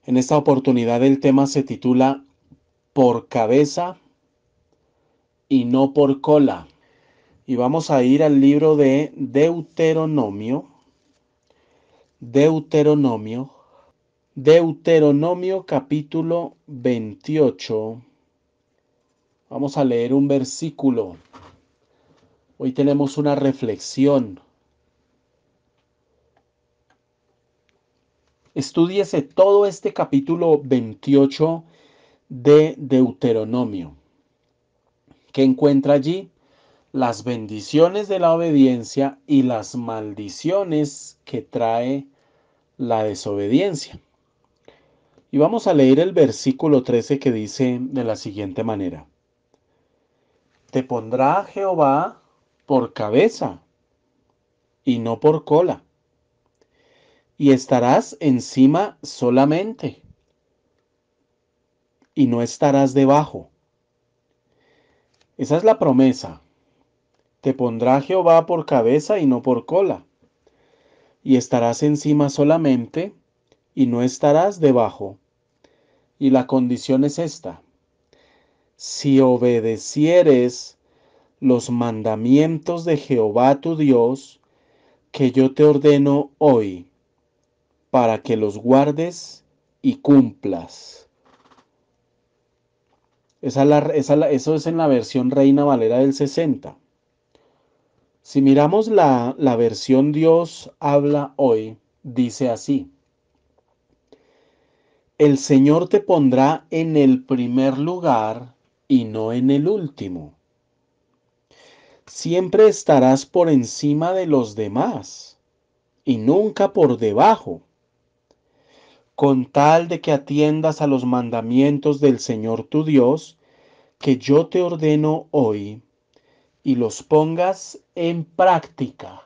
En esta oportunidad el tema se titula Por cabeza y no por cola. Y vamos a ir al libro de Deuteronomio. Deuteronomio capítulo 28. Vamos a leer un versículo. Hoy tenemos una reflexión. Estúdiese todo este capítulo 28 de Deuteronomio. ¿Qué encuentra allí? Las bendiciones de la obediencia y las maldiciones que trae la desobediencia. Y vamos a leer el versículo 13 que dice de la siguiente manera. Te pondrá Jehová por cabeza y no por cola, y estarás encima solamente, y no estarás debajo. Esa es la promesa. Te pondrá Jehová por cabeza y no por cola, y estarás encima solamente, y no estarás debajo. Y la condición es esta: si obedecieres los mandamientos de Jehová tu Dios, que yo te ordeno hoy, para que los guardes y cumplas. Eso es en la versión Reina Valera del 60. Si miramos la versión Dios habla hoy, dice así: el Señor te pondrá en el primer lugar y no en el último. Siempre estarás por encima de los demás y nunca por debajo, con tal de que atiendas a los mandamientos del Señor tu Dios, que yo te ordeno hoy, y los pongas en práctica.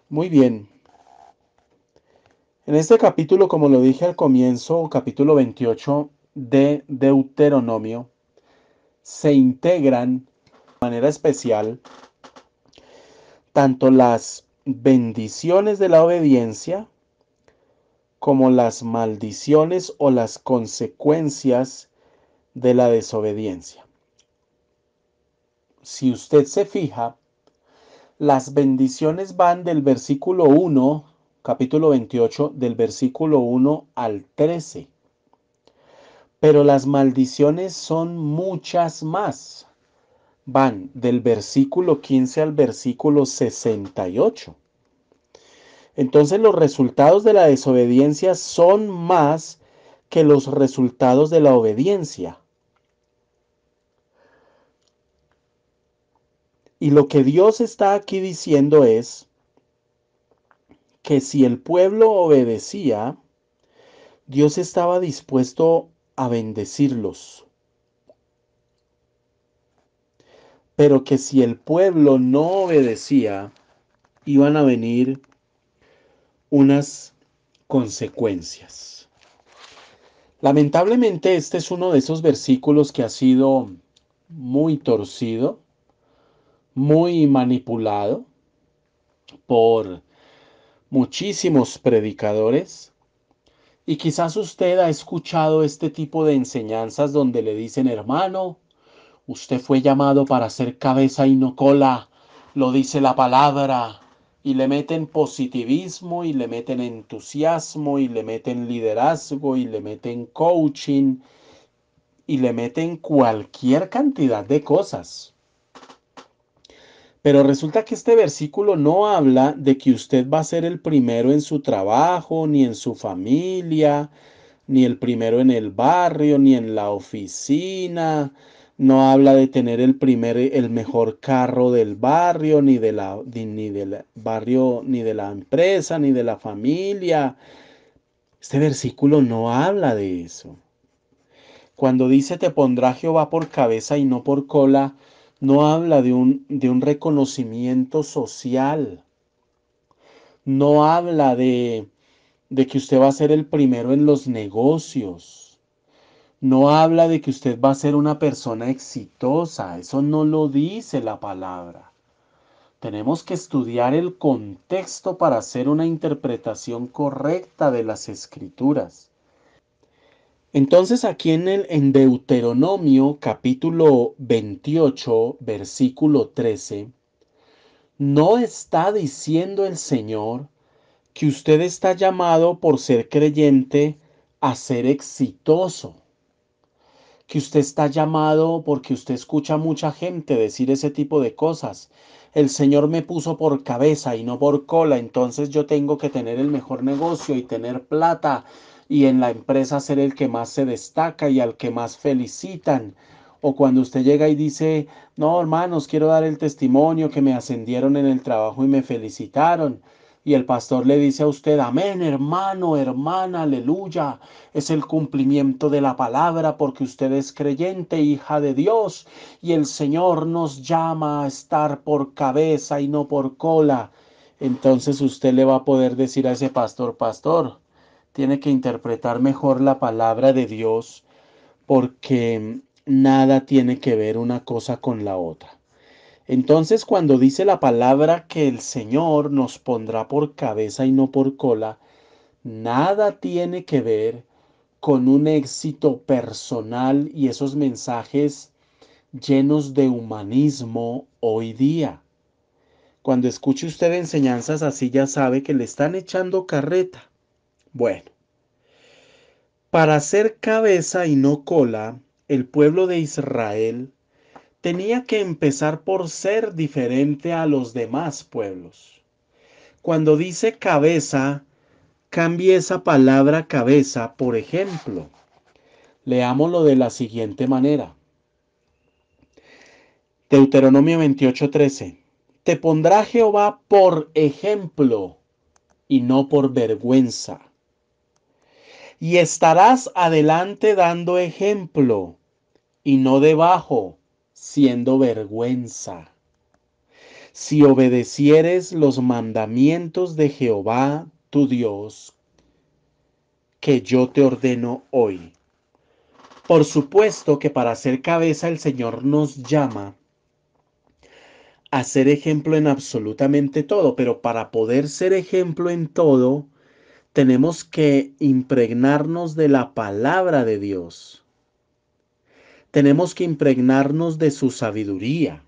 Muy bien. En este capítulo, como lo dije al comienzo, capítulo 28 de Deuteronomio, se integran de manera especial tanto las bendiciones de la obediencia como las maldiciones o las consecuencias de la desobediencia. Si usted se fija, las bendiciones van del versículo 1, capítulo 28, del versículo 1 al 13. Pero las maldiciones son muchas más. Van del versículo 15 al versículo 68. Entonces los resultados de la desobediencia son más que los resultados de la obediencia. Y lo que Dios está aquí diciendo es que si el pueblo obedecía, Dios estaba dispuesto a bendecirlos. Pero que si el pueblo no obedecía, iban a venir unas consecuencias. Lamentablemente este es uno de esos versículos que ha sido muy torcido, muy manipulado por muchísimos predicadores. Y quizás usted ha escuchado este tipo de enseñanzas donde le dicen: hermano, usted fue llamado para ser cabeza y no cola, lo dice la palabra. Y le meten positivismo, y le meten entusiasmo, y le meten liderazgo, y le meten coaching, y le meten cualquier cantidad de cosas. Pero resulta que este versículo no habla de que usted va a ser el primero en su trabajo, ni en su familia, ni el primero en el barrio, ni en la oficina. No habla de tener el mejor carro del barrio, ni del barrio, ni de la empresa, ni de la familia. Este versículo no habla de eso. Cuando dice te pondrá Jehová por cabeza y no por cola, no habla de un reconocimiento social. No habla de que usted va a ser el primero en los negocios. No habla de que usted va a ser una persona exitosa. Eso no lo dice la palabra. Tenemos que estudiar el contexto para hacer una interpretación correcta de las escrituras. Entonces aquí en Deuteronomio capítulo 28, versículo 13, no está diciendo el Señor que usted está llamado por ser creyente a ser exitoso, que usted está llamado porque usted escucha a mucha gente decir ese tipo de cosas. El Señor me puso por cabeza y no por cola, entonces yo tengo que tener el mejor negocio y tener plata y en la empresa ser el que más se destaca y al que más felicitan. O cuando usted llega y dice, no, hermanos, quiero dar el testimonio que me ascendieron en el trabajo y me felicitaron. Y el pastor le dice a usted, amén, hermano, hermana, aleluya. Es el cumplimiento de la palabra porque usted es creyente, hija de Dios. Y el Señor nos llama a estar por cabeza y no por cola. Entonces usted le va a poder decir a ese pastor, pastor, tiene que interpretar mejor la palabra de Dios porque nada tiene que ver una cosa con la otra. Entonces, cuando dice la palabra que el Señor nos pondrá por cabeza y no por cola, nada tiene que ver con un éxito personal y esos mensajes llenos de humanismo hoy día. Cuando escuche usted enseñanzas así ya sabe que le están echando carreta. Bueno, para ser cabeza y no cola, el pueblo de Israel tenía que empezar por ser diferente a los demás pueblos. Cuando dice cabeza, cambie esa palabra cabeza, por ejemplo. Leámoslo de la siguiente manera. Deuteronomio 28:13. Te pondrá Jehová por ejemplo y no por vergüenza. Y estarás adelante dando ejemplo y no debajo, siendo vergüenza. Si obedecieres los mandamientos de Jehová tu Dios, que yo te ordeno hoy. Por supuesto que para ser cabeza el Señor nos llama a ser ejemplo en absolutamente todo, pero para poder ser ejemplo en todo, tenemos que impregnarnos de la palabra de Dios. Tenemos que impregnarnos de su sabiduría.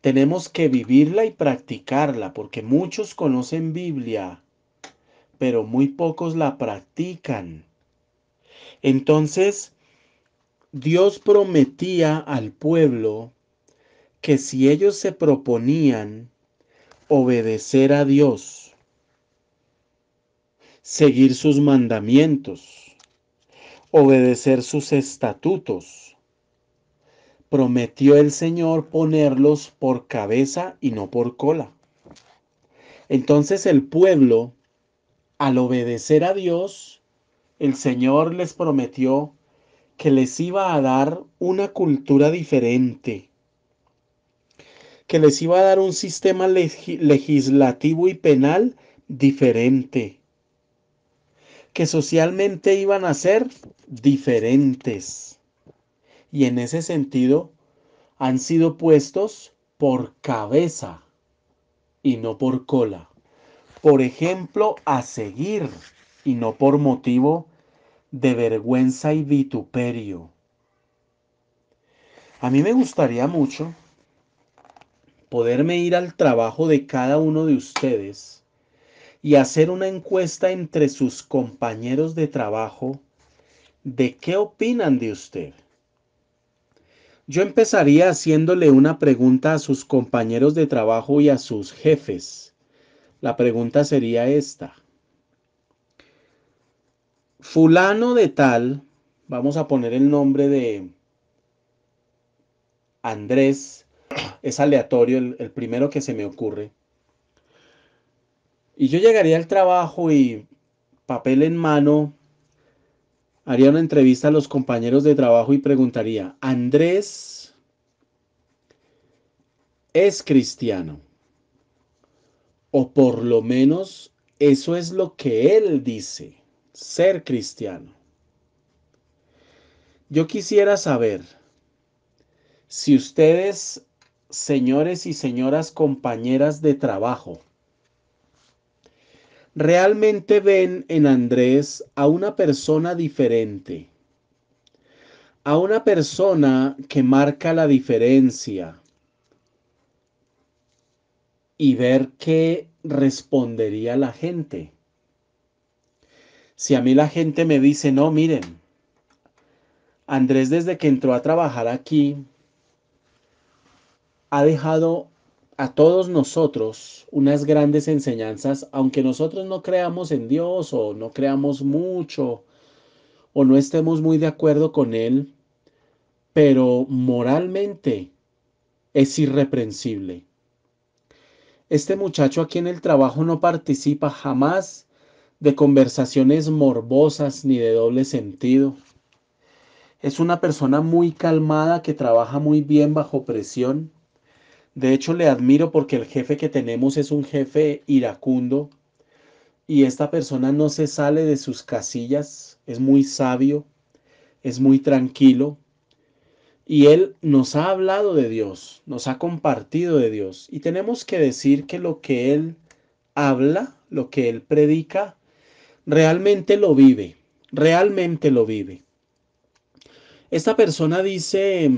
Tenemos que vivirla y practicarla, porque muchos conocen Biblia, pero muy pocos la practican. Entonces, Dios prometía al pueblo que si ellos se proponían obedecer a Dios, seguir sus mandamientos, obedecer sus estatutos, prometió el Señor ponerlos por cabeza y no por cola. Entonces el pueblo, al obedecer a Dios, el Señor les prometió que les iba a dar una cultura diferente, que les iba a dar un sistema legislativo y penal diferente, que socialmente iban a ser diferentes. Y en ese sentido han sido puestos por cabeza y no por cola. Por ejemplo, a seguir y no por motivo de vergüenza y vituperio. A mí me gustaría mucho poderme ir al trabajo de cada uno de ustedes y hacer una encuesta entre sus compañeros de trabajo de qué opinan de usted. Yo empezaría haciéndole una pregunta a sus compañeros de trabajo y a sus jefes. La pregunta sería esta. Fulano de tal, vamos a poner el nombre de Andrés, es aleatorio, el primero que se me ocurre. Y yo llegaría al trabajo y papel en mano, haría una entrevista a los compañeros de trabajo y preguntaría, ¿Andrés es cristiano? O por lo menos eso es lo que él dice, ser cristiano. Yo quisiera saber si ustedes señores y señoras compañeras de trabajo, realmente ven en Andrés a una persona diferente, a una persona que marca la diferencia y ver qué respondería la gente. Si a mí la gente me dice, no, miren, Andrés desde que entró a trabajar aquí ha dejado a todos nosotros unas grandes enseñanzas, aunque nosotros no creamos en Dios o no creamos mucho o no estemos muy de acuerdo con Él, pero moralmente es irreprensible. Este muchacho aquí en el trabajo no participa jamás de conversaciones morbosas ni de doble sentido. Es una persona muy calmada que trabaja muy bien bajo presión. De hecho, le admiro porque el jefe que tenemos es un jefe iracundo y esta persona no se sale de sus casillas, es muy sabio, es muy tranquilo y él nos ha hablado de Dios, nos ha compartido de Dios y tenemos que decir que lo que él habla, lo que él predica, realmente lo vive, realmente lo vive. Esta persona dice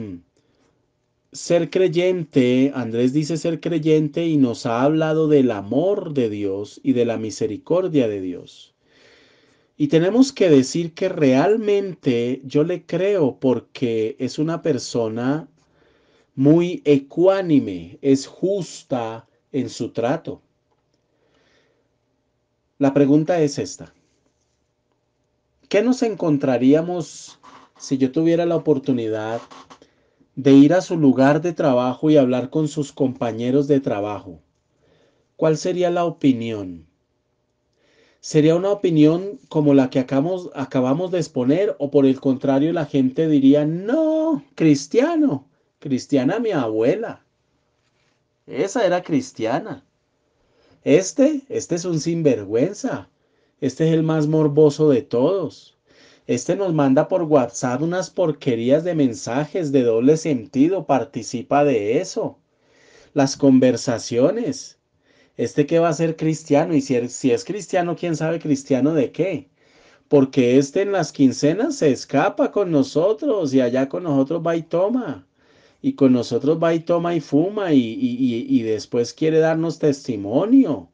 ser creyente, Andrés dice ser creyente y nos ha hablado del amor de Dios y de la misericordia de Dios. Y tenemos que decir que realmente yo le creo porque es una persona muy ecuánime, es justa en su trato. La pregunta es esta. ¿Qué nos encontraríamos si yo tuviera la oportunidad de ir a su lugar de trabajo y hablar con sus compañeros de trabajo? ¿Cuál sería la opinión? ¿Sería una opinión como la que acabamos de exponer o por el contrario la gente diría, no, cristiano, cristiana mi abuela, esa era cristiana. Este es un sinvergüenza, este es el más morboso de todos. Este nos manda por WhatsApp unas porquerías de mensajes de doble sentido, participa de eso. Las conversaciones. Este que va a ser cristiano y si es cristiano, ¿quién sabe cristiano de qué? Porque este en las quincenas se escapa con nosotros y allá con nosotros va y toma. Y con nosotros va y toma y fuma y después quiere darnos testimonio,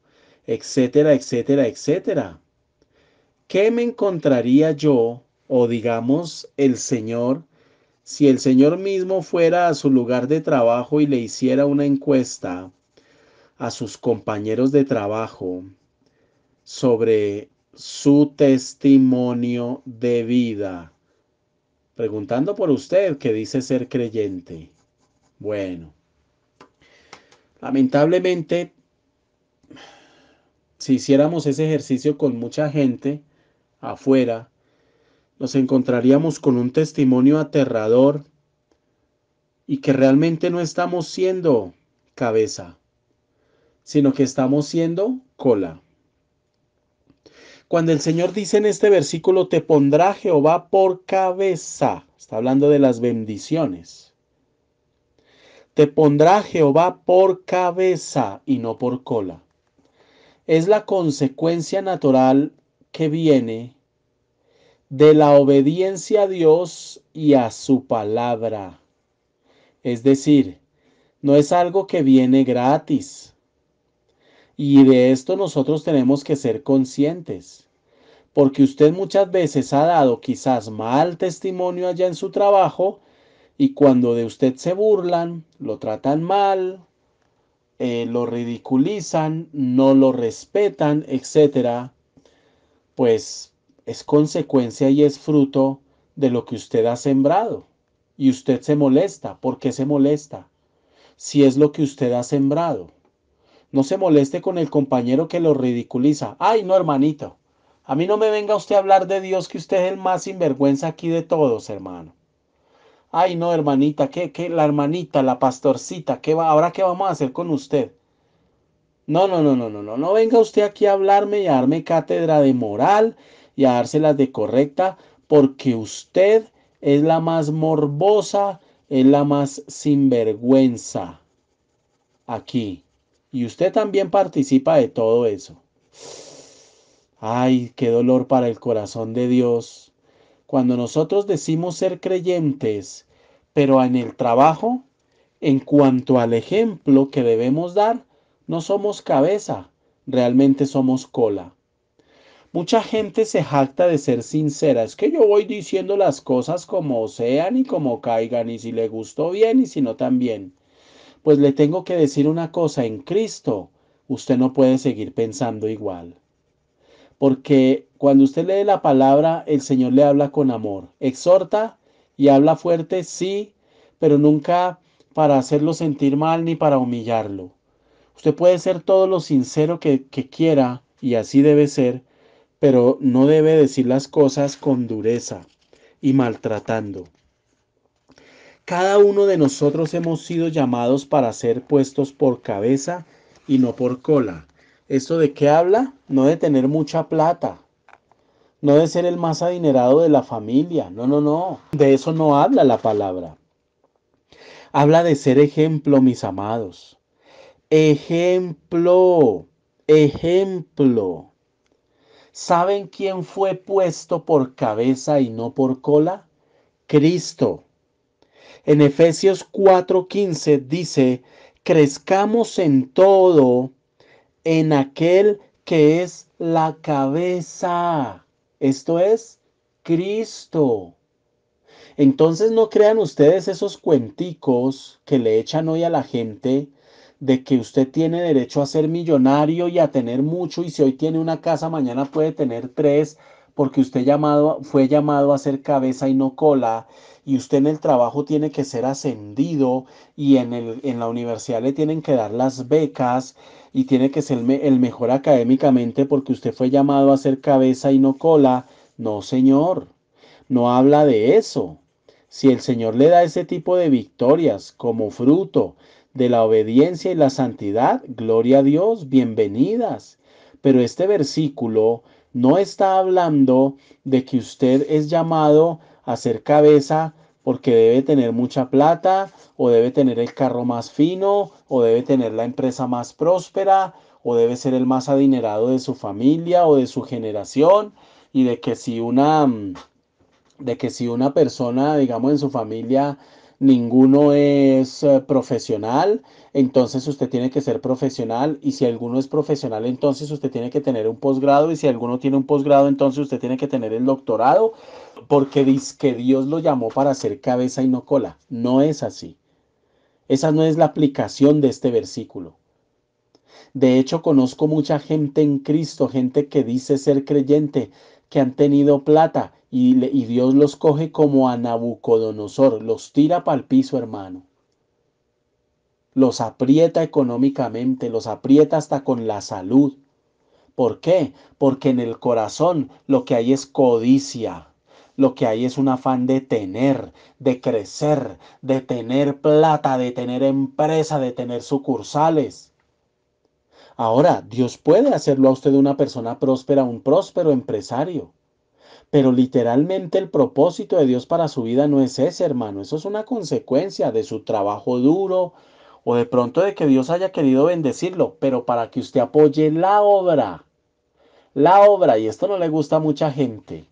etcétera, etcétera, etcétera. ¿Qué me encontraría yo o digamos el Señor si el Señor mismo fuera a su lugar de trabajo y le hiciera una encuesta a sus compañeros de trabajo sobre su testimonio de vida, preguntando por usted que dice ser creyente? Bueno, lamentablemente, si hiciéramos ese ejercicio con mucha gente afuera, nos encontraríamos con un testimonio aterrador y que realmente no estamos siendo cabeza, sino que estamos siendo cola. Cuando el Señor dice en este versículo, te pondrá Jehová por cabeza, está hablando de las bendiciones. Te pondrá Jehová por cabeza y no por cola. Es la consecuencia natural que viene de la obediencia a Dios y a su palabra. Es decir, no es algo que viene gratis. Y de esto nosotros tenemos que ser conscientes. Porque usted muchas veces ha dado quizás mal testimonio allá en su trabajo y cuando de usted se burlan, lo tratan mal, lo ridiculizan, no lo respetan, etcétera, pues es consecuencia y es fruto de lo que usted ha sembrado. Y usted se molesta. ¿Por qué se molesta? Si es lo que usted ha sembrado. No se moleste con el compañero que lo ridiculiza. Ay, no, hermanito. A mí no me venga usted a hablar de Dios, que usted es el más sinvergüenza aquí de todos, hermano. Ay, no, hermanita, ¿qué, la hermanita, la pastorcita, ahora qué vamos a hacer con usted? No, no, no, no, no, no, no venga usted aquí a hablarme y a darme cátedra de moral y a dárselas de correcta, porque usted es la más morbosa, es la más sinvergüenza. aquí. Y usted también participa de todo eso. Ay, qué dolor para el corazón de Dios. Cuando nosotros decimos ser creyentes, pero en el trabajo, en cuanto al ejemplo que debemos dar, no somos cabeza, realmente somos cola. Mucha gente se jacta de ser sincera. Es que yo voy diciendo las cosas como sean y como caigan, y si le gustó bien y si no también. Pues le tengo que decir una cosa, en Cristo usted no puede seguir pensando igual. Porque cuando usted lee la palabra, el Señor le habla con amor. Exhorta y habla fuerte, sí, pero nunca para hacerlo sentir mal ni para humillarlo. Usted puede ser todo lo sincero que quiera, y así debe ser, pero no debe decir las cosas con dureza y maltratando. Cada uno de nosotros hemos sido llamados para ser puestos por cabeza y no por cola. ¿Esto de qué habla? No de tener mucha plata, no de ser el más adinerado de la familia. No, no, no. De eso no habla la palabra. Habla de ser ejemplo, mis amados. Ejemplo. Ejemplo. ¿Saben quién fue puesto por cabeza y no por cola? Cristo. En Efesios 4:15 dice, crezcamos en todo en aquel que es la cabeza. Esto es Cristo. Entonces no crean ustedes esos cuenticos que le echan hoy a la gente de que usted tiene derecho a ser millonario y a tener mucho, y si hoy tiene una casa mañana puede tener tres, porque fue llamado a ser cabeza y no cola, y usted en el trabajo tiene que ser ascendido, y en la universidad le tienen que dar las becas y tiene que ser el mejor académicamente porque usted fue llamado a ser cabeza y no cola. No, señor, no habla de eso. Si el Señor le da ese tipo de victorias como fruto de la obediencia y la santidad, gloria a Dios, bienvenidas. Pero este versículo no está hablando de que usted es llamado a ser cabeza porque debe tener mucha plata, o debe tener el carro más fino, o debe tener la empresa más próspera, o debe ser el más adinerado de su familia o de su generación, y de que si una persona, digamos, en su familia, ninguno es profesional, entonces usted tiene que ser profesional, y si alguno es profesional, entonces usted tiene que tener un posgrado, y si alguno tiene un posgrado, entonces usted tiene que tener el doctorado, porque dice que Dios lo llamó para ser cabeza y no cola. No es así. Esa no es la aplicación de este versículo. De hecho, conozco mucha gente en Cristo, gente que dice ser creyente, que han tenido plata, y Dios los coge como a Nabucodonosor, los tira para el piso, hermano. Los aprieta económicamente, los aprieta hasta con la salud. ¿Por qué? Porque en el corazón lo que hay es codicia. Lo que hay es un afán de tener, de crecer, de tener plata, de tener empresa, de tener sucursales. Ahora, Dios puede hacerlo a usted una persona próspera, un próspero empresario. Pero literalmente el propósito de Dios para su vida no es ese, hermano. Eso es una consecuencia de su trabajo duro, o de pronto de que Dios haya querido bendecirlo, pero para que usted apoye la obra. La obra, y esto no le gusta a mucha gente.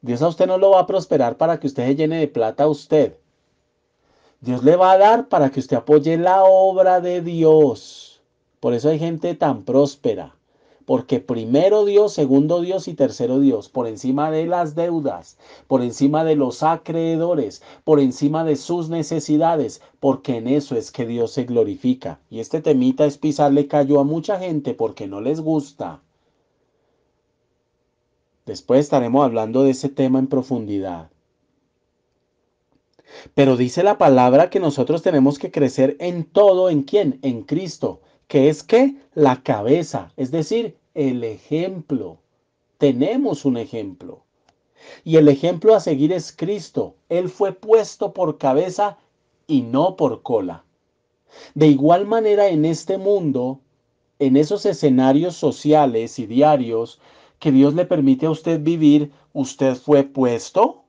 Dios a usted no lo va a prosperar para que usted se llene de plata a usted. Dios le va a dar para que usted apoye la obra de Dios. Por eso hay gente tan próspera. Porque primero Dios, segundo Dios y tercero Dios, por encima de las deudas, por encima de los acreedores, por encima de sus necesidades, porque en eso es que Dios se glorifica. Y este temita es pisarle callo a mucha gente porque no les gusta. Después estaremos hablando de ese tema en profundidad. Pero dice la palabra que nosotros tenemos que crecer en todo. ¿En quién? En Cristo. Que es que la cabeza, es decir, el ejemplo. Tenemos un ejemplo. Y el ejemplo a seguir es Cristo. Él fue puesto por cabeza y no por cola. De igual manera, en este mundo, en esos escenarios sociales y diarios que Dios le permite a usted vivir, usted fue puesto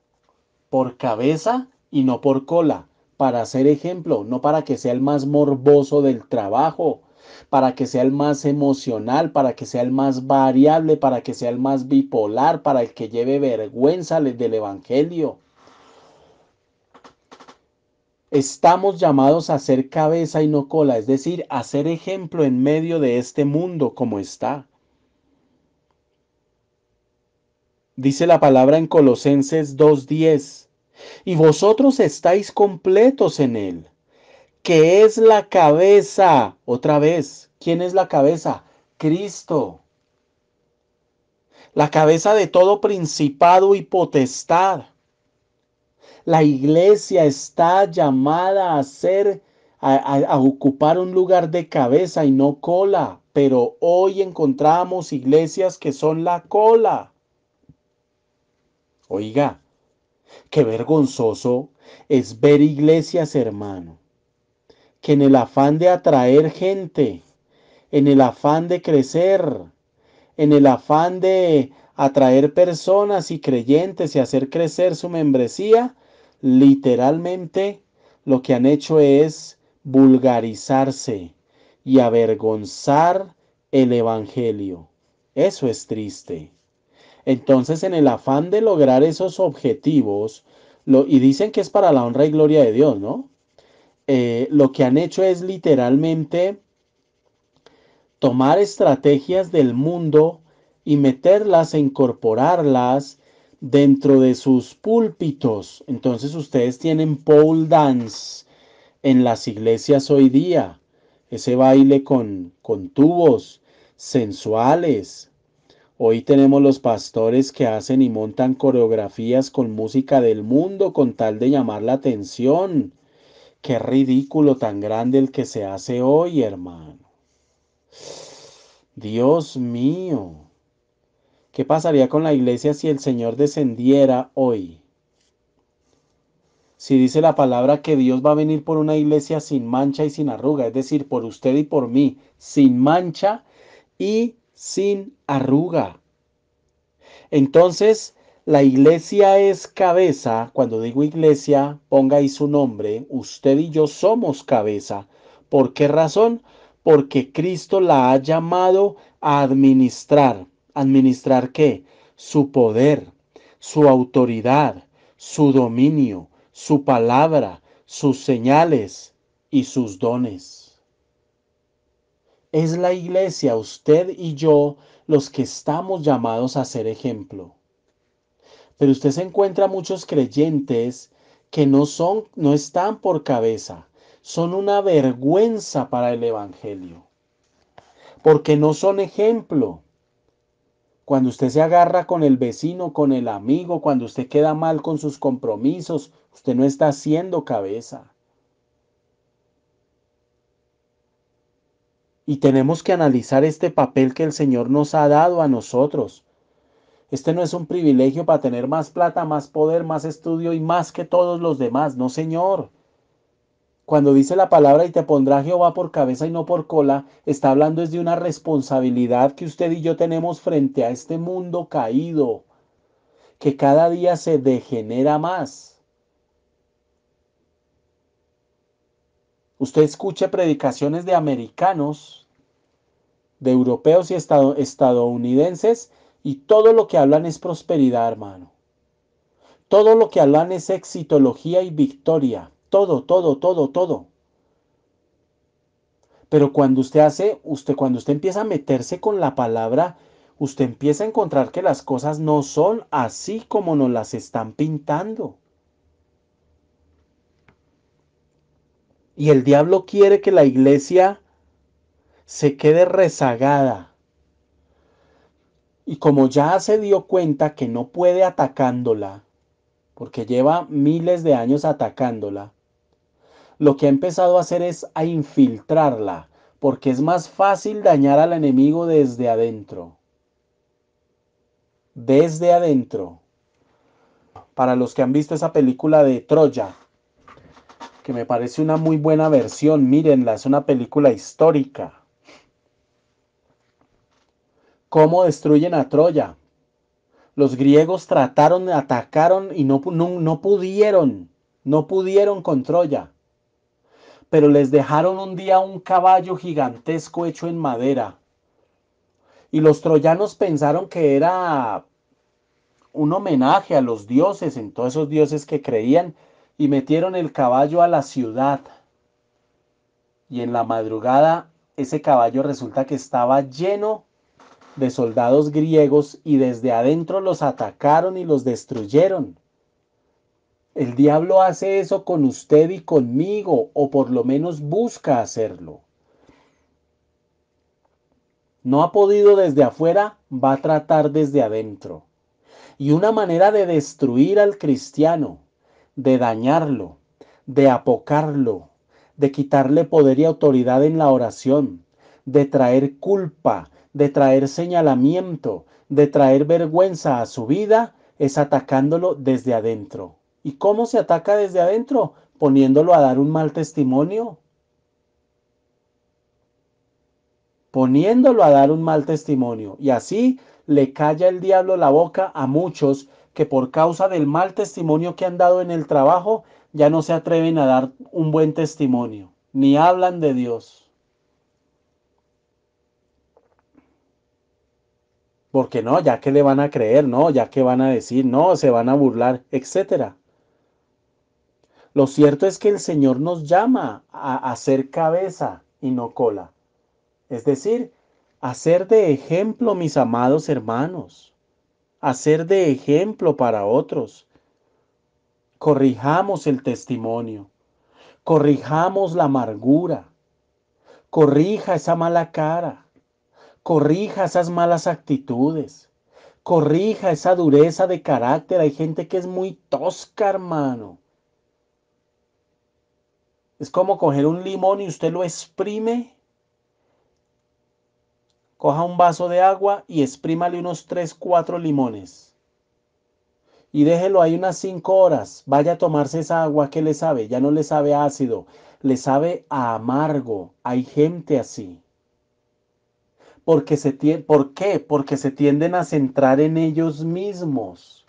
por cabeza y no por cola. para ser ejemplo, no para que sea el más morboso del trabajo, para que sea el más emocional, para que sea el más variable, para que sea el más bipolar, para el que lleve vergüenza del Evangelio. Estamos llamados a ser cabeza y no cola, es decir, a ser ejemplo en medio de este mundo como está. Dice la palabra en Colosenses 2:10, y vosotros estáis completos en él, que es la cabeza. Otra vez, ¿quién es la cabeza? Cristo. La cabeza de todo principado y potestad. La iglesia está llamada a ser, a ocupar un lugar de cabeza y no cola, pero hoy encontramos iglesias que son la cola. Oiga, qué vergonzoso es ver iglesias, hermano, que en el afán de atraer gente, en el afán de crecer, en el afán de atraer personas y creyentes y hacer crecer su membresía, literalmente lo que han hecho es vulgarizarse y avergonzar el evangelio. Eso es triste. Entonces, en el afán de lograr esos objetivos, y dicen que es para la honra y gloria de Dios, ¿no? Lo que han hecho es literalmente tomar estrategias del mundo y meterlas e incorporarlas dentro de sus púlpitos. Entonces ustedes tienen pole dance en las iglesias hoy día, ese baile con tubos sensuales. Hoy tenemos los pastores que hacen y montan coreografías con música del mundo con tal de llamar la atención. Qué ridículo tan grande el que se hace hoy, hermano. Dios mío, ¿qué pasaría con la iglesia si el Señor descendiera hoy? Si dice la palabra que Dios va a venir por una iglesia sin mancha y sin arruga, es decir, por usted y por mí, sin mancha y sin arruga. Entonces, la iglesia es cabeza. Cuando digo iglesia, ponga ahí su nombre. Usted y yo somos cabeza. ¿Por qué razón? Porque Cristo la ha llamado a administrar. ¿Administrar qué? Su poder, su autoridad, su dominio, su palabra, sus señales y sus dones. Es la iglesia, usted y yo, los que estamos llamados a ser ejemplo. Pero usted se encuentra muchos creyentes que no están por cabeza, son una vergüenza para el evangelio, porque no son ejemplo. Cuando usted se agarra con el vecino, con el amigo, cuando usted queda mal con sus compromisos, usted no está haciendo cabeza. Y tenemos que analizar este papel que el Señor nos ha dado a nosotros. Este no es un privilegio para tener más plata, más poder, más estudio y más que todos los demás. No, Señor. Cuando dice la palabra y te pondrá Jehová por cabeza y no por cola, está hablando es de una responsabilidad que usted y yo tenemos frente a este mundo caído, que cada día se degenera más. Usted escuche predicaciones de americanos, de europeos y estadounidenses, y todo lo que hablan es prosperidad, hermano. Todo lo que hablan es exitología y victoria. Todo, todo, todo, todo. Pero cuando usted empieza a meterse con la palabra, usted empieza a encontrar que las cosas no son así como nos las están pintando. Y el diablo quiere que la iglesia se quede rezagada. Y como ya se dio cuenta que no puede atacándola, porque lleva miles de años atacándola, lo que ha empezado a hacer es a infiltrarla, porque es más fácil dañar al enemigo desde adentro. Desde adentro. Para los que han visto esa película de Troya, que me parece una muy buena versión, mírenla, es una película histórica. ¿Cómo destruyen a Troya? Los griegos trataron, atacaron y no pudieron. No pudieron con Troya, pero les dejaron un día un caballo gigantesco hecho en madera. Y los troyanos pensaron que era un homenaje a los dioses, en todos esos dioses que creían, y metieron el caballo a la ciudad. Y en la madrugada ese caballo resulta que estaba lleno de soldados griegos y desde adentro los atacaron y los destruyeron. El diablo hace eso con usted y conmigo, o por lo menos busca hacerlo. No ha podido desde afuera, va a tratar desde adentro. Y una manera de destruir al cristiano, de dañarlo, de apocarlo, de quitarle poder y autoridad en la oración, de traer culpa, de traer señalamiento, de traer vergüenza a su vida, es atacándolo desde adentro. ¿Y cómo se ataca desde adentro? Poniéndolo a dar un mal testimonio. Poniéndolo a dar un mal testimonio. Y así le calla el diablo la boca a muchos que por causa del mal testimonio que han dado en el trabajo, ya no se atreven a dar un buen testimonio, ni hablan de Dios. Porque no, ya que le van a creer, no, ya que van a decir, no, se van a burlar, etcétera. Lo cierto es que el Señor nos llama a ser cabeza y no cola. Es decir, a ser de ejemplo, mis amados hermanos. A ser de ejemplo para otros. Corrijamos el testimonio. Corrijamos la amargura. Corrija esa mala cara. Corrija esas malas actitudes. Corrija esa dureza de carácter. Hay gente que es muy tosca, hermano. Es como coger un limón y usted lo exprime. Coja un vaso de agua y exprímale unos 3, 4 limones. Y déjelo ahí unas 5 horas. Vaya a tomarse esa agua que le sabe. Ya no le sabe a ácido, le sabe a amargo. Hay gente así. ¿Por qué? Porque se tienden a centrar en ellos mismos.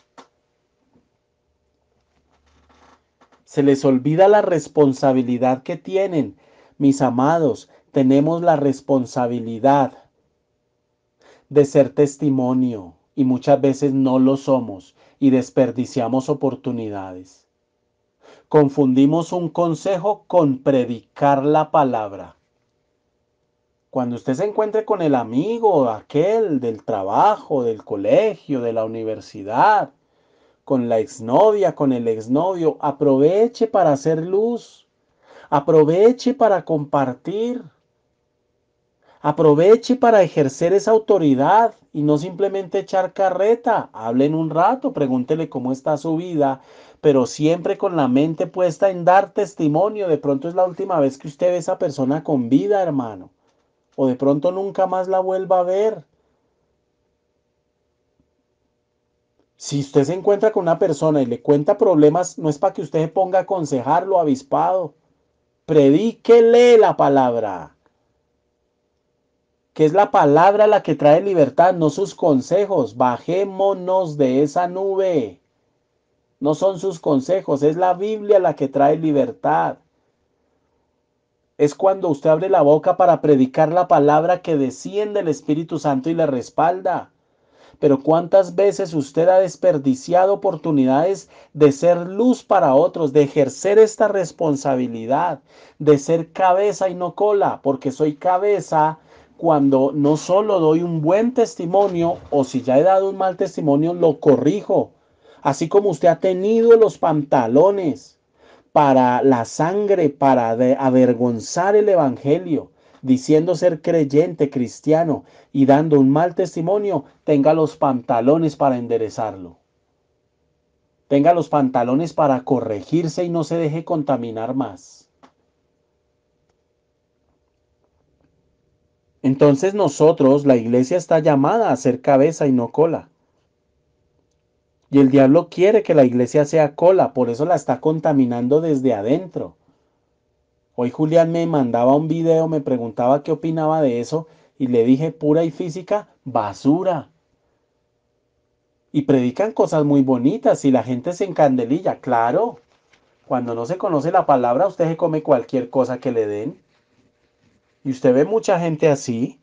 Se les olvida la responsabilidad que tienen. Mis amados, tenemos la responsabilidad de ser testimonio y muchas veces no lo somos y desperdiciamos oportunidades. Confundimos un consejo con predicar la palabra. Cuando usted se encuentre con el amigo, aquel del trabajo, del colegio, de la universidad, con la exnovia, con el exnovio, aproveche para hacer luz, aproveche para compartir, aproveche para ejercer esa autoridad y no simplemente echar carreta. Hablen un rato, pregúntele cómo está su vida, pero siempre con la mente puesta en dar testimonio. De pronto es la última vez que usted ve a esa persona con vida, hermano. O de pronto nunca más la vuelva a ver. Si usted se encuentra con una persona y le cuenta problemas, no es para que usted se ponga a aconsejarlo avispado. Predíquele la palabra, que es la palabra la que trae libertad, no sus consejos. Bajémonos de esa nube. No son sus consejos, es la Biblia la que trae libertad. Es cuando usted abre la boca para predicar la palabra que desciende el Espíritu Santo y le respalda. Pero ¿cuántas veces usted ha desperdiciado oportunidades de ser luz para otros, de ejercer esta responsabilidad, de ser cabeza y no cola? Porque soy cabeza cuando no solo doy un buen testimonio, o si ya he dado un mal testimonio, lo corrijo. Así como usted ha tenido los pantalones para la sangre, para avergonzar el evangelio, diciendo ser creyente cristiano y dando un mal testimonio, tenga los pantalones para enderezarlo. Tenga los pantalones para corregirse y no se deje contaminar más. Entonces nosotros, la iglesia está llamada a ser cabeza y no cola. Y el diablo quiere que la iglesia sea cola, por eso la está contaminando desde adentro. Hoy Julián me mandaba un video, me preguntaba qué opinaba de eso y le dije pura y física basura. Y predican cosas muy bonitas y la gente se encandelilla, claro, Cuando no se conoce la palabra, usted se come cualquier cosa que le den. Y usted ve mucha gente así.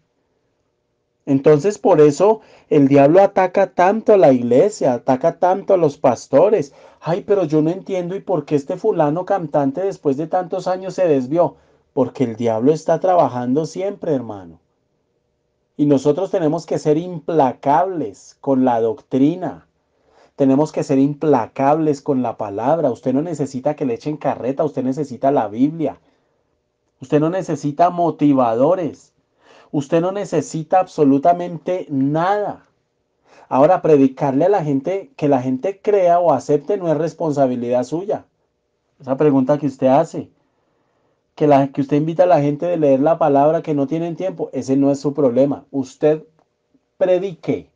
Entonces por eso el diablo ataca tanto a la iglesia, ataca tanto a los pastores. Ay, pero yo no entiendo y por qué este fulano cantante después de tantos años se desvió. Porque el diablo está trabajando siempre, hermano. Y nosotros tenemos que ser implacables con la doctrina. Tenemos que ser implacables con la palabra. Usted no necesita que le echen carreta, usted necesita la Biblia. Usted no necesita motivadores. Usted no necesita absolutamente nada. Ahora, predicarle a la gente que la gente crea o acepte no es responsabilidad suya. Esa pregunta que usted hace, que usted invita a la gente de leer la palabra que no tienen tiempo, ese no es su problema. Usted predique,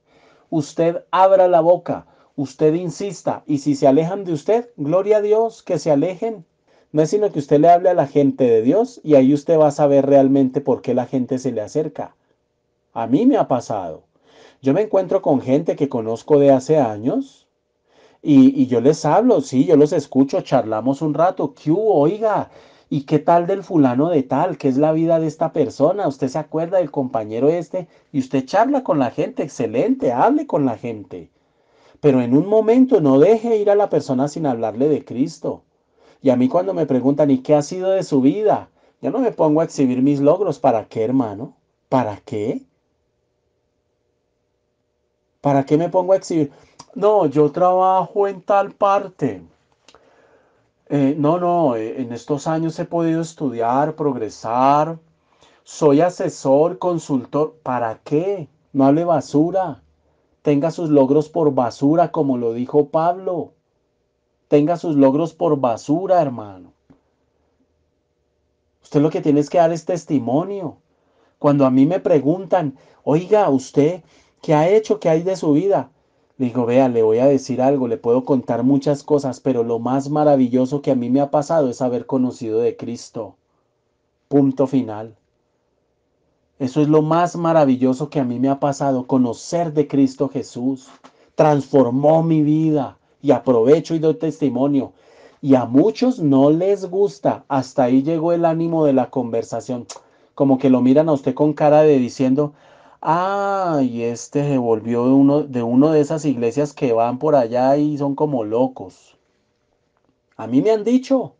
usted abra la boca, usted insista, y si se alejan de usted, gloria a Dios, que se alejen. No es sino que usted le hable a la gente de Dios y ahí usted va a saber realmente por qué la gente se le acerca. A mí me ha pasado. Yo me encuentro con gente que conozco de hace años y yo les hablo, sí, yo los escucho, charlamos un rato. ¿Qué hubo? Oiga, ¿y qué tal del fulano de tal? ¿Qué es la vida de esta persona? ¿Usted se acuerda del compañero este? Y usted charla con la gente, excelente, hable con la gente. Pero en un momento no deje ir a la persona sin hablarle de Cristo. Y a mí cuando me preguntan, ¿y qué ha sido de su vida? Yo no me pongo a exhibir mis logros. ¿Para qué, hermano? ¿Para qué? ¿Para qué me pongo a exhibir? No, yo trabajo en tal parte. No, en estos años he podido estudiar, progresar. Soy asesor, consultor. ¿Para qué? No hable basura. Tenga sus logros por basura, como lo dijo Pablo. Tenga sus logros por basura, hermano. Usted lo que tiene es que dar es testimonio. Cuando a mí me preguntan, oiga, ¿usted qué ha hecho? ¿Qué hay de su vida? Le digo, vea, le voy a decir algo, le puedo contar muchas cosas, pero lo más maravilloso que a mí me ha pasado es haber conocido de Cristo. Punto final. Eso es lo más maravilloso que a mí me ha pasado, conocer de Cristo Jesús. Transformó mi vida y aprovecho y doy testimonio. Y a muchos no les gusta. Hasta ahí llegó el ánimo de la conversación. Como que lo miran a usted con cara de diciendo, ah, y este se volvió de uno de esas iglesias que van por allá y son como locos. A mí me han dicho,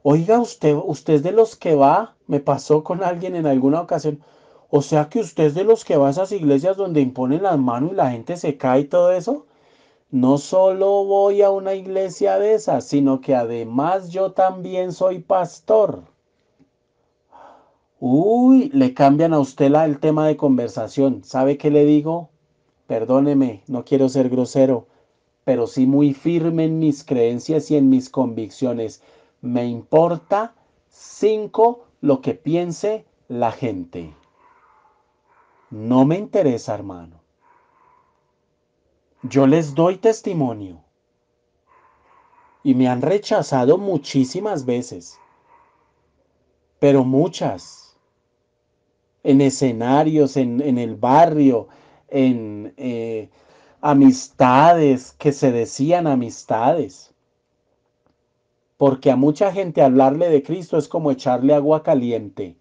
oiga, usted es de los que va, me pasó con alguien en alguna ocasión. O sea que usted es de los que va a esas iglesias donde imponen las manos y la gente se cae y todo eso. No solo voy a una iglesia de esas, sino que además yo también soy pastor. Uy, le cambian a usted el tema de conversación. ¿Sabe qué le digo? Perdóneme, no quiero ser grosero, pero sí muy firme en mis creencias y en mis convicciones. Me importa 5 lo que piense la gente. No me interesa, hermano. Yo les doy testimonio y me han rechazado muchísimas veces, pero muchas, en escenarios, en el barrio, en amistades que se decían amistades. Porque a mucha gente hablarle de Cristo es como echarle agua caliente.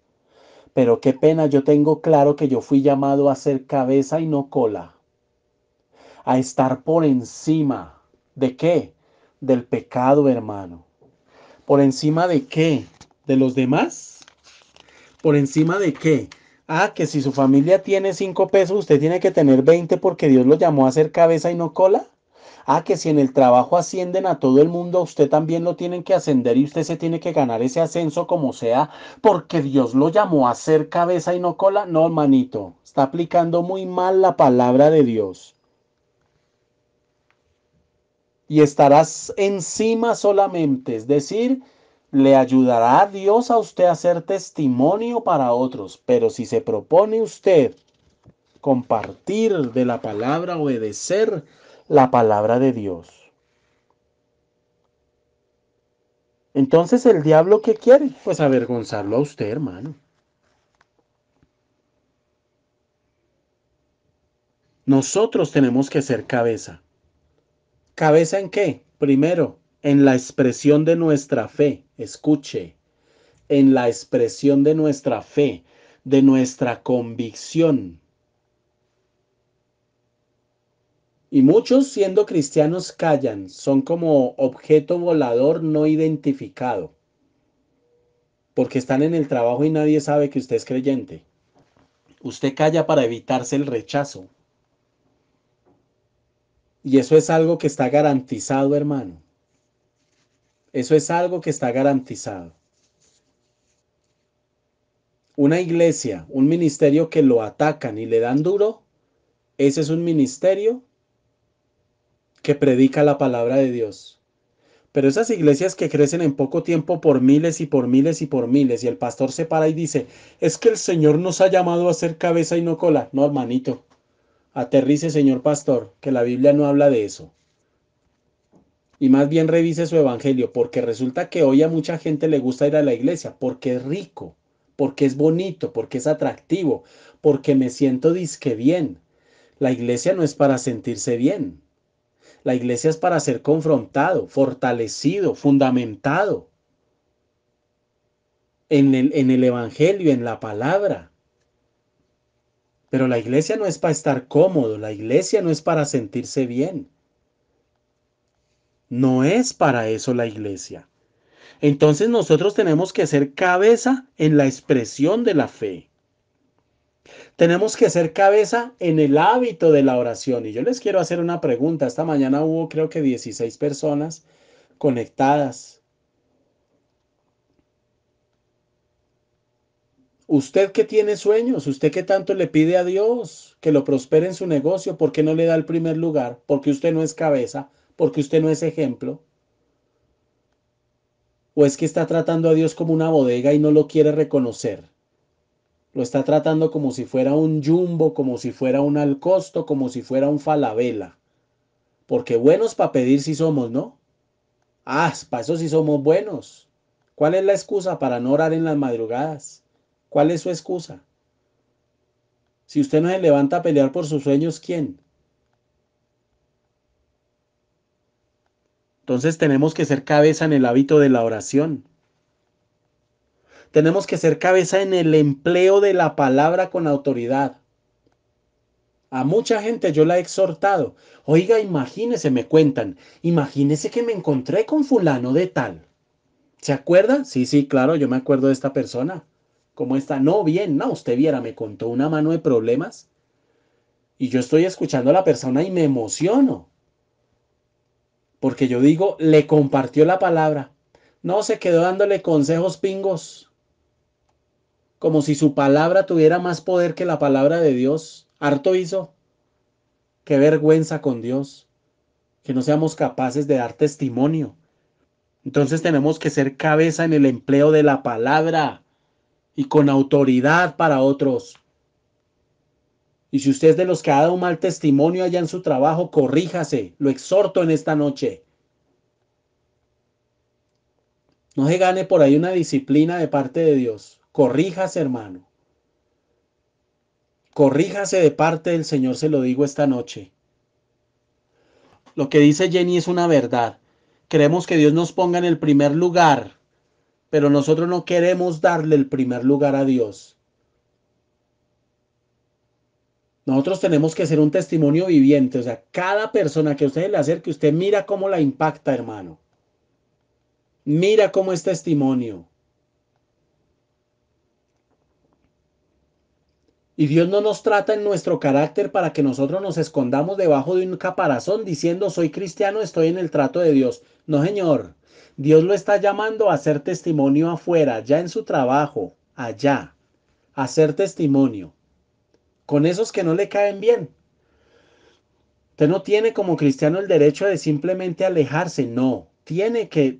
Pero qué pena, yo tengo claro que yo fui llamado a ser cabeza y no cola. A estar por encima. ¿De qué? Del pecado, hermano. ¿Por encima de qué? ¿De los demás? ¿Por encima de qué? Ah, que si su familia tiene 5 pesos, usted tiene que tener 20 porque Dios lo llamó a ser cabeza y no cola. Ah, que si en el trabajo ascienden a todo el mundo, usted también lo tienen que ascender y usted se tiene que ganar ese ascenso como sea, porque Dios lo llamó a ser cabeza y no cola. No, hermanito, está aplicando muy mal la palabra de Dios. Y estarás encima solamente, es decir, le ayudará a Dios a usted a ser testimonio para otros, pero si se propone usted compartir de la palabra, obedecer la palabra de Dios. Entonces el diablo, ¿qué quiere? Pues avergonzarlo a usted, hermano. Nosotros tenemos que ser cabeza. ¿Cabeza en qué? Primero, en la expresión de nuestra fe. Escuche, en la expresión de nuestra fe, de nuestra convicción. Y muchos, siendo cristianos, callan, son como objeto volador no identificado, porque están en el trabajo y nadie sabe que usted es creyente. Usted calla para evitarse el rechazo. Y eso es algo que está garantizado, hermano. Eso es algo que está garantizado. Una iglesia, un ministerio que lo atacan y le dan duro, ese es un ministerio que predica la palabra de Dios. Pero esas iglesias que crecen en poco tiempo por miles y por miles y por miles, y el pastor se para y dice, es que el Señor nos ha llamado a ser cabeza y no cola. No, hermanito, aterrice, señor pastor, que la Biblia no habla de eso. Y más bien revise su evangelio, porque resulta que hoy a mucha gente le gusta ir a la iglesia, porque es rico, porque es bonito, porque es atractivo, porque me siento disque bien. La iglesia no es para sentirse bien. La iglesia es para ser confrontado, fortalecido, fundamentado en el evangelio, en la palabra. Pero la iglesia no es para estar cómodo, la iglesia no es para sentirse bien. No es para eso la iglesia. Entonces nosotros tenemos que ser cabeza en la expresión de la fe. Tenemos que ser cabeza en el hábito de la oración. Y yo les quiero hacer una pregunta. Esta mañana hubo creo que 16 personas conectadas. Usted que tiene sueños, usted que tanto le pide a Dios que lo prospere en su negocio, ¿por qué no le da el primer lugar? Porque usted no es cabeza, porque usted no es ejemplo. ¿O es que está tratando a Dios como una bodega y no lo quiere reconocer? Lo está tratando como si fuera un Jumbo, como si fuera un Alcosto, como si fuera un Falabella. Porque buenos para pedir sí somos, ¿no? Ah, para eso sí somos buenos. ¿Cuál es la excusa para no orar en las madrugadas? ¿Cuál es su excusa? Si usted no se levanta a pelear por sus sueños, ¿quién? Entonces tenemos que ser cabeza en el hábito de la oración. Tenemos que ser cabeza en el empleo de la palabra con autoridad. A mucha gente yo la he exhortado. Oiga, imagínese, me cuentan, imagínese que me encontré con fulano de tal. ¿Se acuerda? Sí, sí, claro, yo me acuerdo de esta persona. ¿Cómo está? No, bien, no, usted viera, me contó una mano de problemas y yo estoy escuchando a la persona y me emociono. Porque yo digo, le compartió la palabra. No se quedó dándole consejos pingos, como si su palabra tuviera más poder que la palabra de Dios. Harto hizo. Qué vergüenza con Dios, que no seamos capaces de dar testimonio. Entonces tenemos que ser cabeza en el empleo de la palabra y con autoridad para otros. Y si usted es de los que ha dado un mal testimonio allá en su trabajo, corríjase. Lo exhorto en esta noche. No se gane por ahí una disciplina de parte de Dios. Corríjase, hermano. Corríjase de parte del Señor, se lo digo esta noche. Lo que dice Jenny es una verdad. Queremos que Dios nos ponga en el primer lugar, pero nosotros no queremos darle el primer lugar a Dios. Nosotros tenemos que ser un testimonio viviente. O sea, cada persona que usted le acerque, usted mira cómo la impacta, hermano. Mira cómo es testimonio. Y Dios no nos trata en nuestro carácter para que nosotros nos escondamos debajo de un caparazón diciendo soy cristiano, estoy en el trato de Dios. No, señor. Dios lo está llamando a hacer testimonio afuera, ya en su trabajo, allá, a hacer testimonio. Con esos que no le caen bien. Usted no tiene como cristiano el derecho de simplemente alejarse, no. Tiene que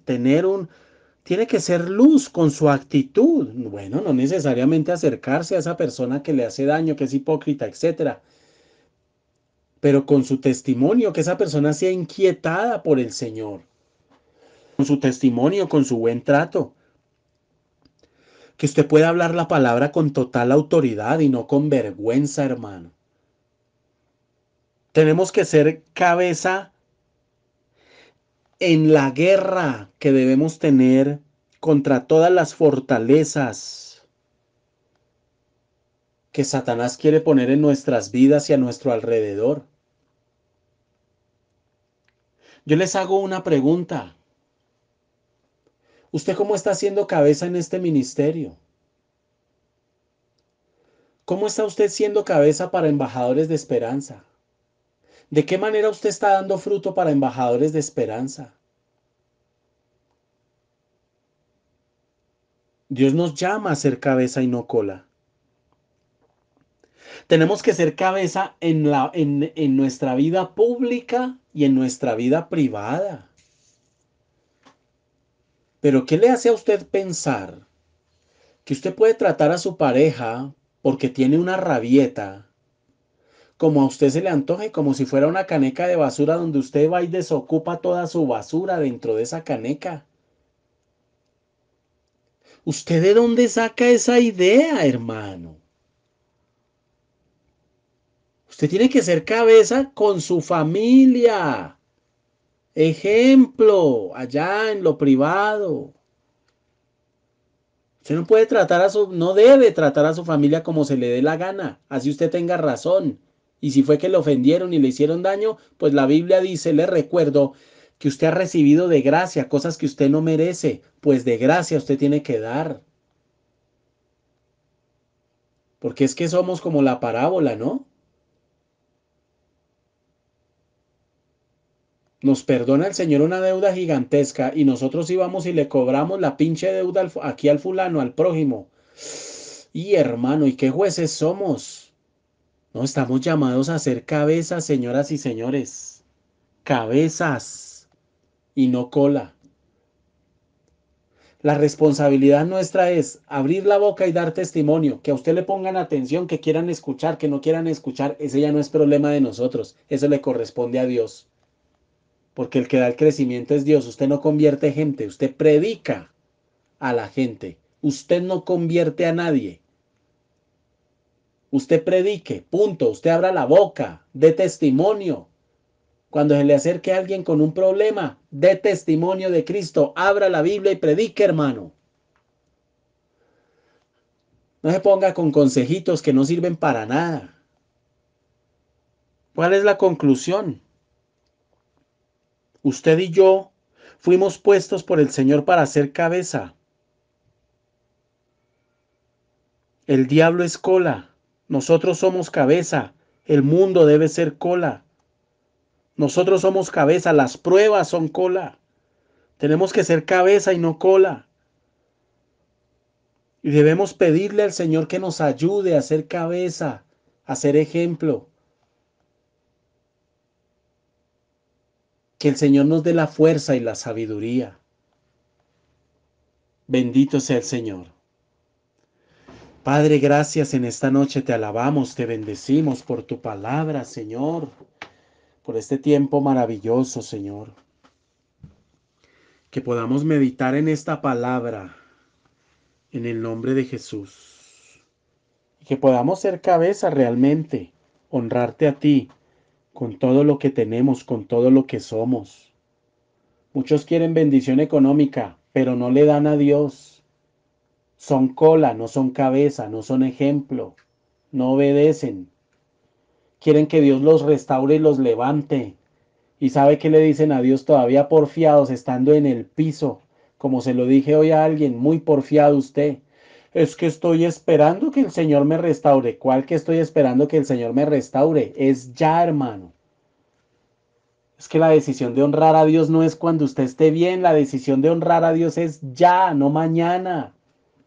ser luz con su actitud. Bueno, no necesariamente acercarse a esa persona que le hace daño, que es hipócrita, etcétera, pero con su testimonio, que esa persona sea inquietada por el Señor, con su testimonio, con su buen trato, que usted pueda hablar la palabra con total autoridad y no con vergüenza, hermano. Tenemos que ser cabeza en la guerra que debemos tener contra todas las fortalezas que Satanás quiere poner en nuestras vidas y a nuestro alrededor. Yo les hago una pregunta. ¿Usted cómo está haciendo cabeza en este ministerio? ¿Cómo está usted siendo cabeza para embajadores de esperanza? ¿De qué manera usted está dando fruto para embajadores de esperanza? Dios nos llama a ser cabeza y no cola. Tenemos que ser cabeza en nuestra vida pública y en nuestra vida privada. Pero ¿qué le hace a usted pensar que usted puede tratar a su pareja porque tiene una rabieta, como a usted se le antoje, como si fuera una caneca de basura donde usted va y desocupa toda su basura dentro de esa caneca? ¿Usted de dónde saca esa idea, hermano? Usted tiene que ser cabeza con su familia. Ejemplo, allá en lo privado. Usted no puede tratar no debe tratar a su familia como se le dé la gana, así usted tenga razón. Y si fue que le ofendieron y le hicieron daño, pues la Biblia dice, le recuerdo, que usted ha recibido de gracia cosas que usted no merece, pues de gracia usted tiene que dar. Porque es que somos como la parábola, ¿no? Nos perdona el Señor una deuda gigantesca y nosotros íbamos y le cobramos la pinche deuda aquí al fulano, al prójimo. Y hermano, ¿y qué jueces somos? No, estamos llamados a ser cabezas, señoras y señores. Cabezas y no cola. La responsabilidad nuestra es abrir la boca y dar testimonio. Que a usted le pongan atención, que quieran escuchar, que no quieran escuchar. Ese ya no es problema de nosotros. Eso le corresponde a Dios. Porque el que da el crecimiento es Dios. Usted no convierte gente, usted predica a la gente. Usted no convierte a nadie. Usted predique, punto. Usted abra la boca, dé testimonio. Cuando se le acerque a alguien con un problema, dé testimonio de Cristo. Abra la Biblia y predique, hermano. No se ponga con consejitos que no sirven para nada. ¿Cuál es la conclusión? Usted y yo fuimos puestos por el Señor para ser cabeza. El diablo es cola. Nosotros somos cabeza. El mundo debe ser cola. Nosotros somos cabeza. Las pruebas son cola. Tenemos que ser cabeza y no cola. Y debemos pedirle al Señor que nos ayude a ser cabeza, a ser ejemplo. Que el Señor nos dé la fuerza y la sabiduría. Bendito sea el Señor. Padre, gracias en esta noche, te alabamos, te bendecimos por tu palabra, Señor, por este tiempo maravilloso, Señor. Que podamos meditar en esta palabra, en el nombre de Jesús. Y que podamos ser cabeza realmente, honrarte a ti, con todo lo que tenemos, con todo lo que somos. Muchos quieren bendición económica, pero no le dan a Dios. Son cola, no son cabeza, no son ejemplo, no obedecen. Quieren que Dios los restaure y los levante. ¿Y sabe qué le dicen a Dios todavía porfiados, estando en el piso? Como se lo dije hoy a alguien, muy porfiado usted. Es que estoy esperando que el Señor me restaure. ¿Cuál que estoy esperando que el Señor me restaure? Es ya, hermano. Es que la decisión de honrar a Dios no es cuando usted esté bien, la decisión de honrar a Dios es ya, no mañana.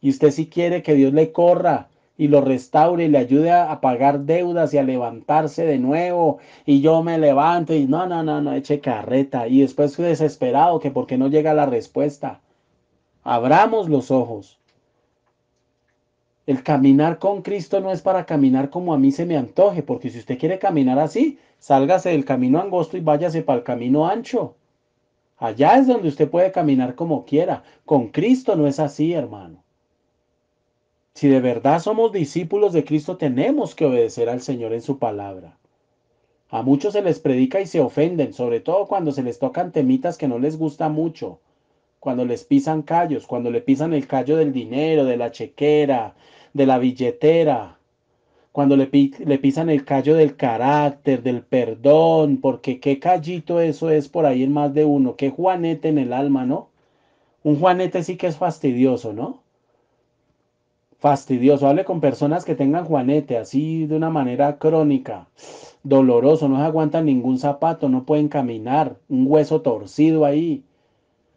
Y usted si quiere que Dios le corra y lo restaure y le ayude a pagar deudas y a levantarse de nuevo y yo me levanto y no, eche carreta y después desesperado que porque no llega la respuesta. Abramos los ojos. El caminar con Cristo no es para caminar como a mí se me antoje, porque si usted quiere caminar así, sálgase del camino angosto y váyase para el camino ancho. Allá es donde usted puede caminar como quiera. Con Cristo no es así, hermano. Si de verdad somos discípulos de Cristo, tenemos que obedecer al Señor en su palabra. A muchos se les predica y se ofenden, sobre todo cuando se les tocan temitas que no les gusta mucho, cuando les pisan callos, cuando le pisan el callo del dinero, de la chequera, de la billetera, cuando le pisan el callo del carácter, del perdón, porque qué callito eso es por ahí en más de uno, qué juanete en el alma, ¿no? Un juanete sí que es fastidioso, ¿no? Fastidioso. Hable con personas que tengan juanete, así de una manera crónica, doloroso, no se aguantan ningún zapato, no pueden caminar, un hueso torcido ahí.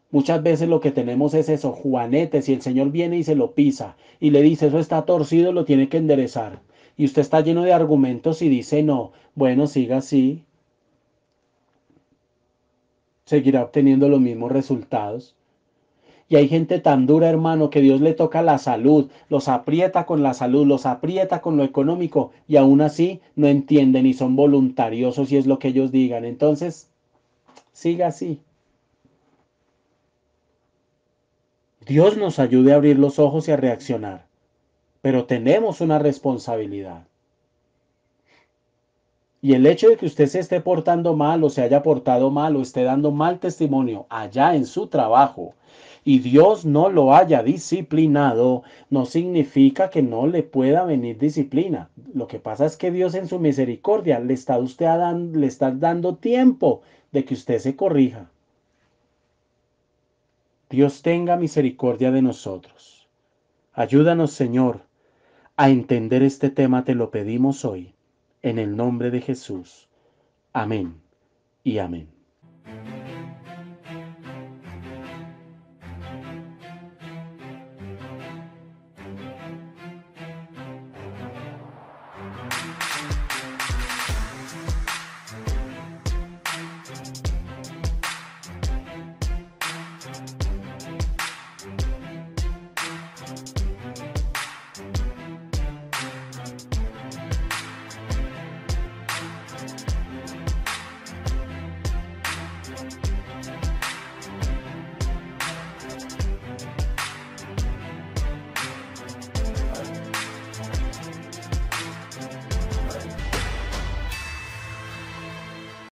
Muchas veces lo que tenemos es eso, juanete, si el Señor viene y se lo pisa y le dice, eso está torcido, lo tiene que enderezar. Y usted está lleno de argumentos y dice, no, bueno, siga así, seguirá obteniendo los mismos resultados. Y hay gente tan dura, hermano, que Dios le toca la salud, los aprieta con la salud, los aprieta con lo económico y aún así no entienden y son voluntariosos y es lo que ellos digan. Entonces, siga así. Dios nos ayude a abrir los ojos y a reaccionar, pero tenemos una responsabilidad. Y el hecho de que usted se esté portando mal o se haya portado mal o esté dando mal testimonio allá en su trabajo y Dios no lo haya disciplinado, no significa que no le pueda venir disciplina. Lo que pasa es que Dios en su misericordia le está dando tiempo de que usted se corrija. Dios tenga misericordia de nosotros. Ayúdanos, Señor, a entender este tema, te lo pedimos hoy, en el nombre de Jesús. Amén y amén.